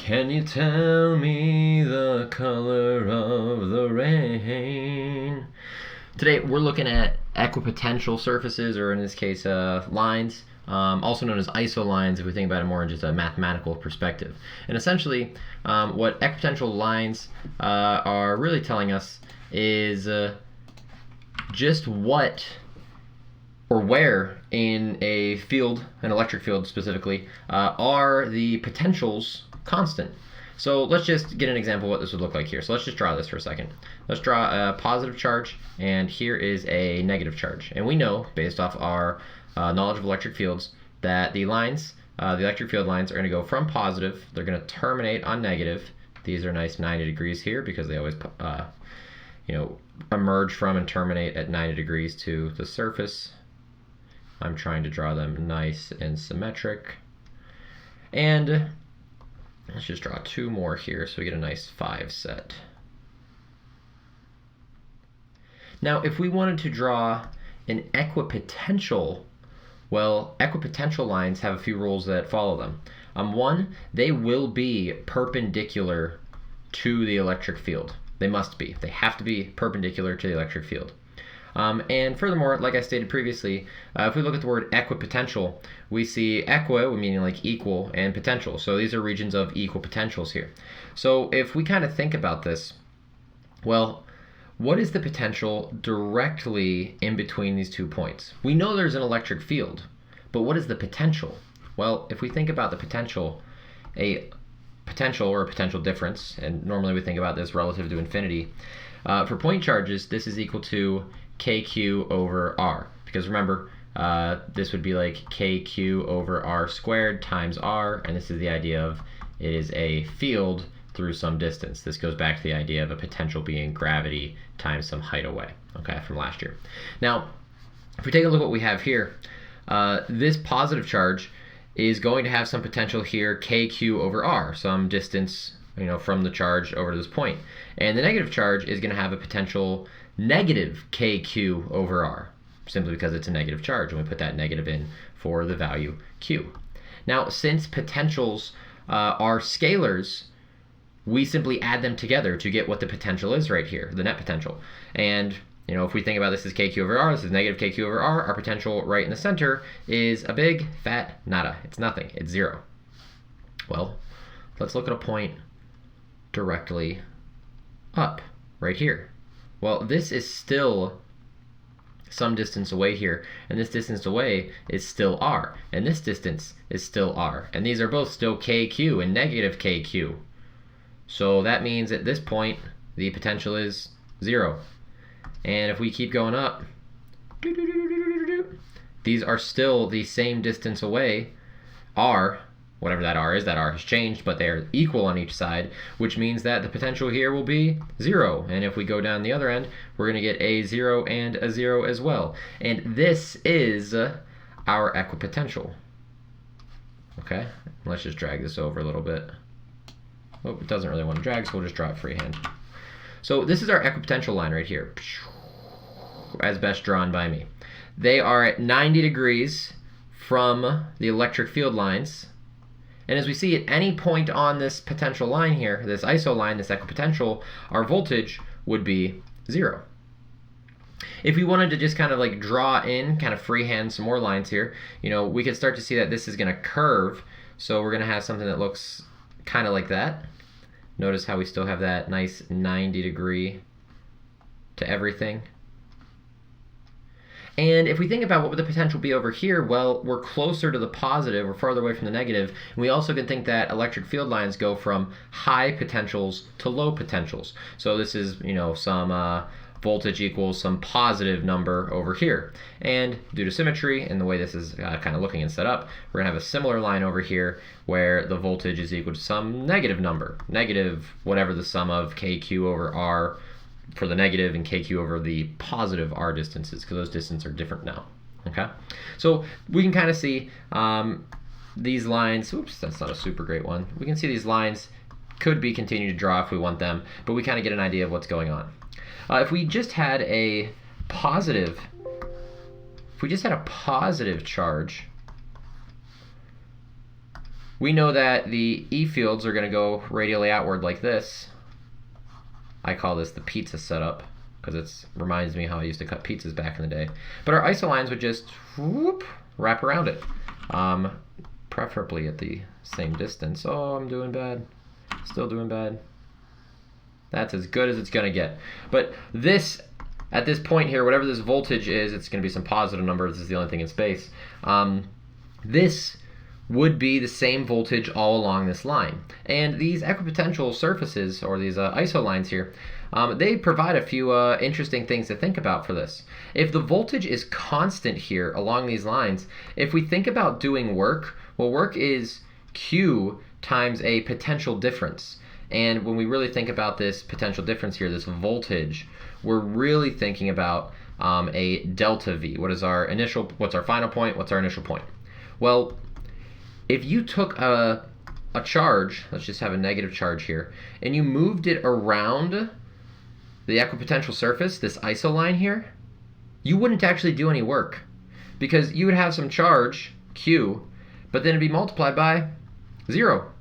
Can you tell me the color of the rain? Today we're looking at equipotential surfaces, or in this case, lines, also known as isolines if we think about it more in just a mathematical perspective. And essentially, what equipotential lines are really telling us is just what or where in a field, an electric field specifically, are the potentials constant. So let's just get an example of what this would look like here. So let's just draw this for a second. Let's draw a positive charge, and here is a negative charge. And we know, based off our knowledge of electric fields, that the lines, the electric field lines, are going to go from positive. They're going to terminate on negative. These are nice 90 degrees here because they always, emerge from and terminate at 90 degrees to the surface. I'm trying to draw them nice and symmetric. And let's just draw two more here so we get a nice 5 set. Now, if we wanted to draw an equipotential, well, equipotential lines have a few rules that follow them. One, they will be perpendicular to the electric field. They must be. They have to be perpendicular to the electric field. And furthermore, like I stated previously, if we look at the word equipotential, we see equi, meaning like equal, and potential. So these are regions of equal potentials here. So if we kind of think about this, well, what is the potential directly in between these 2 points? We know there's an electric field, but what is the potential? Well, if we think about the potential, a potential or a potential difference, and normally we think about this relative to infinity, for point charges, this is equal to kq over r, because remember, this would be like kq over r squared times r, and this is the idea of it is a field through some distance. This goes back to the idea of a potential being gravity times some height away, okay, from last year. Now, if we take a look at what we have here, this positive charge is going to have some potential here, kq over r, some distance from the charge over to this point. And the negative charge is going to have a potential negative kq over r, simply because it's a negative charge, and we put that negative in for the value q. Now, since potentials are scalars, we simply add them together to get what the potential is right here, the net potential. And if we think about this as kq over r, this is negative kq over r, our potential right in the center is a big fat nada. It's nothing. It's 0. Well, let's look at a point directly up right here. Well, this is still some distance away here, and this distance away is still r, and this distance is still r, and these are both still kq and negative kq. So that means at this point the potential is 0. And if we keep going up, these are still the same distance away, r, whatever that r is. That r has changed, but they're equal on each side, which means that the potential here will be 0. And if we go down the other end, we're going to get a 0 and a 0 as well. And this is our equipotential. Okay, let's just drag this over a little bit. Oh, it doesn't really want to drag, so we'll just draw it freehand. So this is our equipotential line right here, as best drawn by me. They are at 90 degrees from the electric field lines. And as we see at any point on this potential line here, this isoline, this equipotential, our voltage would be 0. If we wanted to just kind of like draw in, kind of freehand some more lines here, we could start to see that this is going to curve. So we're going to have something that looks kind of like that. Notice how we still have that nice 90 degree to everything. And if we think about what would the potential be over here, well, we're closer to the positive, we're farther away from the negative, and we also can think that electric field lines go from high potentials to low potentials. So this is, some voltage equals some positive number over here. And due to symmetry and the way this is kind of looking and set up, we're going to have a similar line over here where the voltage is equal to some negative number, negative whatever the sum of kq over r for the negative and kq over the positive r distances, because those distances are different now. Okay, so we can kind of see these lines. Oops, that's not a super great one. We can see these lines could be continued to draw if we want them, but we kind of get an idea of what's going on. If we just had a positive charge, we know that the E fields are going to go radially outward like this. I call this the pizza setup because it reminds me how I used to cut pizzas back in the day. But our isolines would just whoop, wrap around it, preferably at the same distance. Oh, I'm doing bad. Still doing bad. That's as good as it's going to get. But this, at this point here, whatever this voltage is, it's going to be some positive number. This is the only thing in space. This would be the same voltage all along this line. And these equipotential surfaces, or these isolines here, they provide a few interesting things to think about for this. If the voltage is constant here along these lines, if we think about doing work, well, work is Q times a potential difference. And when we really think about this potential difference here, this voltage, we're really thinking about a delta V. What's our final point? What's our initial point? Well, if you took a charge, let's just have a negative charge here, and you moved it around the equipotential surface, this isoline here, you wouldn't actually do any work because you would have some charge, Q, but then it'd be multiplied by 0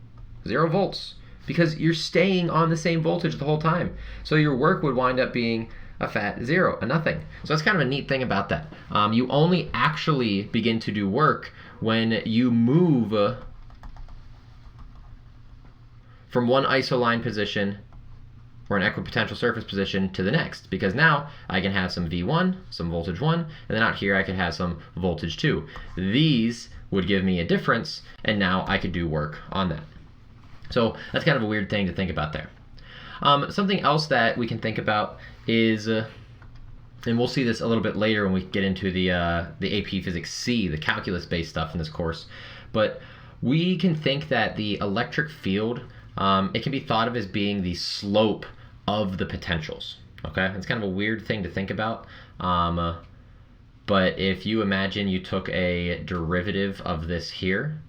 volts, because you're staying on the same voltage the whole time. So your work would wind up being a fat 0, a nothing. So that's kind of a neat thing about that. You only actually begin to do work when you move from one isoline position or an equipotential surface position to the next, because now I can have some V1, some voltage 1, and then out here I could have some voltage 2. These would give me a difference, and now I could do work on that. So that's kind of a weird thing to think about there. Something else that we can think about is, and we'll see this a little bit later when we get into the AP Physics C, the calculus-based stuff in this course, but we can think that the electric field, it can be thought of as being the slope of the potentials. Okay, it's kind of a weird thing to think about, but if you imagine you took a derivative of this here,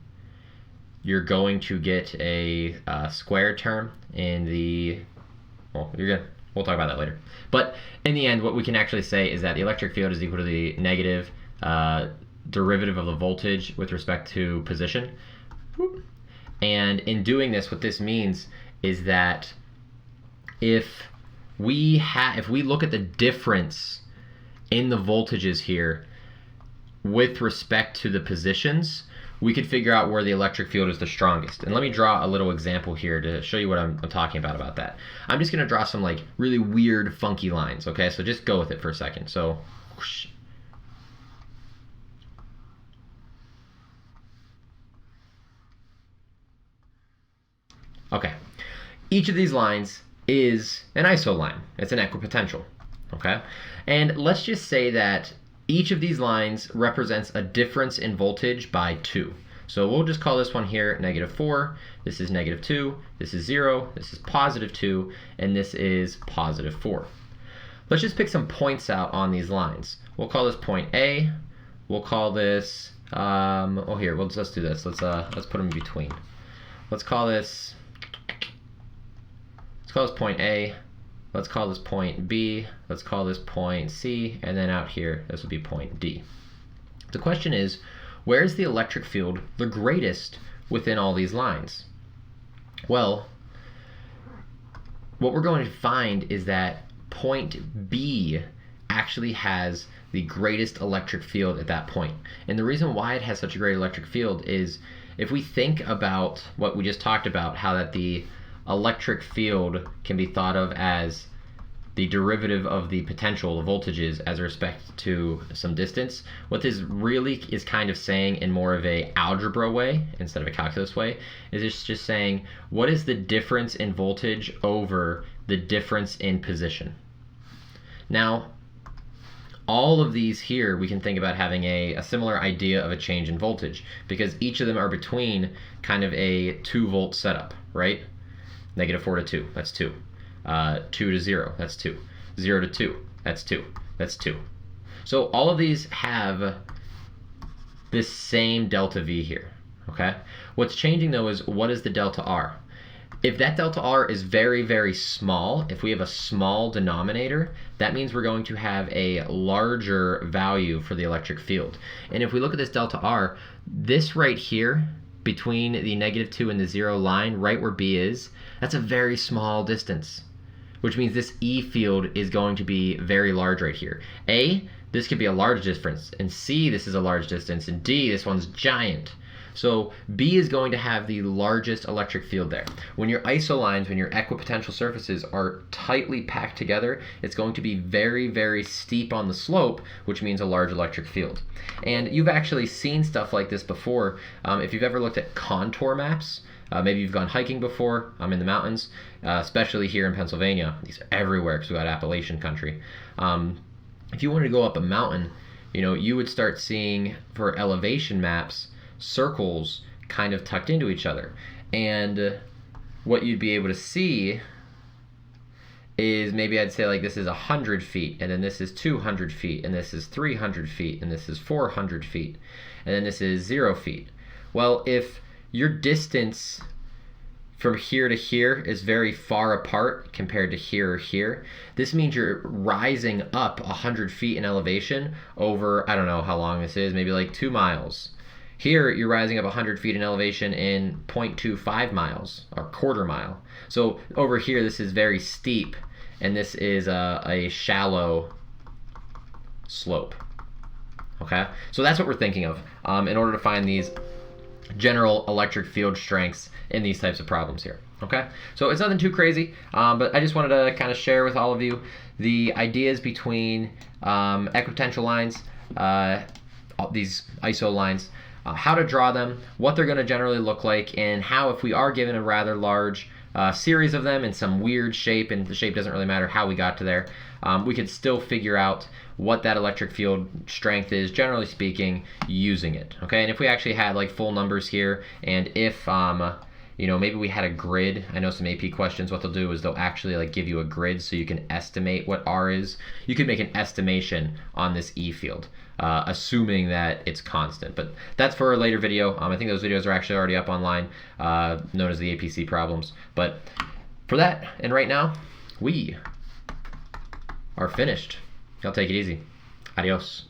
you're going to get a square term in the, well, we'll talk about that later. But in the end, what we can actually say is that the electric field is equal to the negative derivative of the voltage with respect to position. And in doing this, what this means is that if we look at the difference in the voltages here with respect to the positions, we could figure out where the electric field is the strongest. And let me draw a little example here to show you what I'm talking about that. I'm just going to draw some like really weird, funky lines, okay? So just go with it for a second. So, whoosh. Okay, each of these lines is an isoline. It's an equipotential, okay? And let's just say that each of these lines represents a difference in voltage by 2. So we'll just call this one here -4, this is -2, this is 0, this is +2, and this is +4. Let's just pick some points out on these lines. We'll call this point A, we'll call this, let's do this. Let's put them in between. Let's call this point A, let's call this point B, let's call this point C, and then out here, this would be point D. The question is, where is the electric field the greatest within all these lines? Well, what we're going to find is that point B actually has the greatest electric field at that point. And the reason why it has such a great electric field is if we think about what we just talked about, how that the electric field can be thought of as the derivative of the potential, the voltages, as respect to some distance. What this really is kind of saying in more of a algebra way instead of a calculus way is it's just saying what is the difference in voltage over the difference in position. Now, all of these here we can think about having a similar idea of a change in voltage because each of them are between kind of a 2-volt setup, right? -4 to 2, that's 2. 2 to 0, that's 2. 0 to 2, that's 2. That's 2. So all of these have this same delta V here, okay? What's changing though is what is the delta R? If that delta R is very, very small, if we have a small denominator, that means we're going to have a larger value for the electric field. And if we look at this delta R, this right here between the -2 and the 0 line, right where B is, that's a very small distance, which means this E field is going to be very large right here. A, this could be a large difference, and C, this is a large distance, and D, this one's giant. So B is going to have the largest electric field there. When your isolines, when your equipotential surfaces are tightly packed together, it's going to be very, very steep on the slope, which means a large electric field. And you've actually seen stuff like this before. If you've ever looked at contour maps, maybe you've gone hiking before in the mountains, especially here in Pennsylvania. These are everywhere because we've got Appalachian country. If you wanted to go up a mountain, you would start seeing, for elevation maps, circles kind of tucked into each other. And what you'd be able to see is, maybe I'd say like this is 100 feet, and then this is 200 feet, and this is 300 feet, and this is 400 feet, and then this is 0 feet. Well, if your distance from here to here is very far apart compared to here or here, this means you're rising up 100 feet in elevation over, I don't know how long this is, maybe like 2 miles. Here, you're rising up 100 feet in elevation in 0.25 miles, or quarter mile. So over here, this is very steep, and this is a shallow slope. Okay? So that's what we're thinking of in order to find these general electric field strengths in these types of problems here. Okay? So it's nothing too crazy, but I just wanted to kind of share with all of you the ideas between equipotential lines, these ISO lines, how to draw them, what they're going to generally look like, and how, if we are given a rather large series of them in some weird shape, and the shape doesn't really matter how we got to there, we could still figure out what that electric field strength is, generally speaking, using it. Okay, and if we actually had like full numbers here, and if maybe we had a grid. I know some AP questions, what they'll do is they'll actually like give you a grid so you can estimate what R is. You could make an estimation on this E field, assuming that it's constant. But that's for a later video. I think those videos are actually already up online, known as the APC problems. But for that, and right now, we are finished. Y'all take it easy. Adios.